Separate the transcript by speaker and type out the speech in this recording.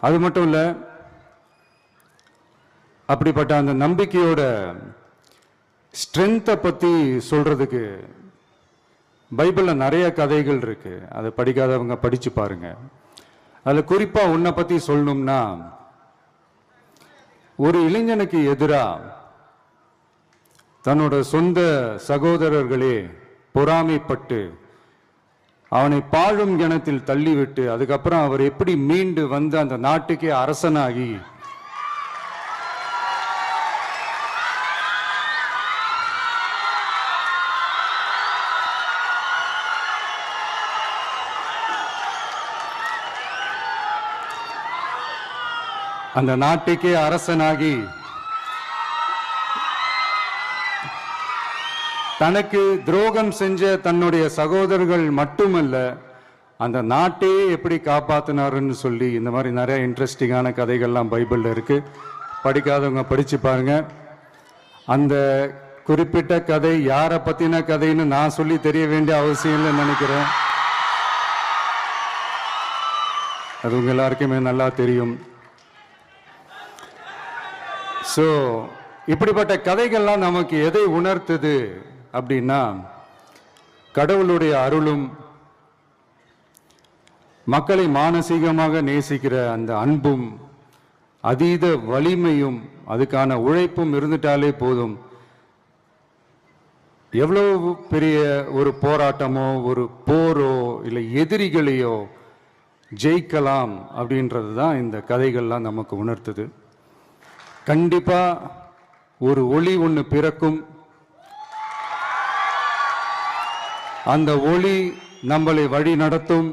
Speaker 1: அது மட்டும் இல்லை, அப்படிப்பட்ட அந்த நம்பிக்கையோட ஸ்ட்ரென்த்தை பற்றி சொல்றதுக்கு பைபிளில் நிறைய கதைகள் இருக்கு. அதை படிக்காதவங்க படிச்சு பாருங்க. அதில் குறிப்பாக உன்னை பற்றி சொல்லணும்னா, ஒரு இளைஞனுக்கு எதிராக தன்னோட சொந்த சகோதரர்களே பொறாமைப்பட்டு அவனை பாழும் கிணத்தில் தள்ளிவிட்டு அதுக்கப்புறம் அவர் எப்படி மீண்டு வந்து அந்த நாட்டுக்கே அரசனாகி அந்த நாட்டுக்கே அரசனாகி தனக்கு துரோகம் செஞ்ச தன்னுடைய சகோதரர்கள் மட்டுமல்ல, அந்த நாட்டையே எப்படி காப்பாத்தினாருன்னு சொல்லி இந்த மாதிரி நிறைய இன்ட்ரெஸ்டிங்கான கதைகள்லாம் பைபிளில் இருக்கு. படிக்காதவங்க படிச்சு பாருங்க. அந்த குறிப்பிட்ட கதை யாரை பத்தின கதைன்னு நான் சொல்லி தெரிய வேண்டிய அவசியம் இல்லைன்னு நினைக்கிறேன். அது உங்க எல்லாருக்குமே நல்லா தெரியும். ஸோ இப்படிப்பட்ட கதைகள்லாம் நமக்கு எதை உணர்த்துது அப்படின்னா, கடவுளுடைய அருளும் மக்களை மானசீகமாக நேசிக்கிற அந்த அன்பும் அதீத வலிமையும் அதுக்கான உழைப்பும் இருந்துட்டாலே போதும், எவ்வளவு பெரிய ஒரு போராட்டமோ ஒரு போரோ இல்லை எதிரிகளையோ ஜெயிக்கலாம் அப்படின்றது தான் இந்த கதைகள்லாம் நமக்கு உணர்த்துது. கண்டிப்பா ஒரு ஒளி ஒன்று பிறக்கும். அந்த ஒளி நம்மளை வழி நடத்தும்.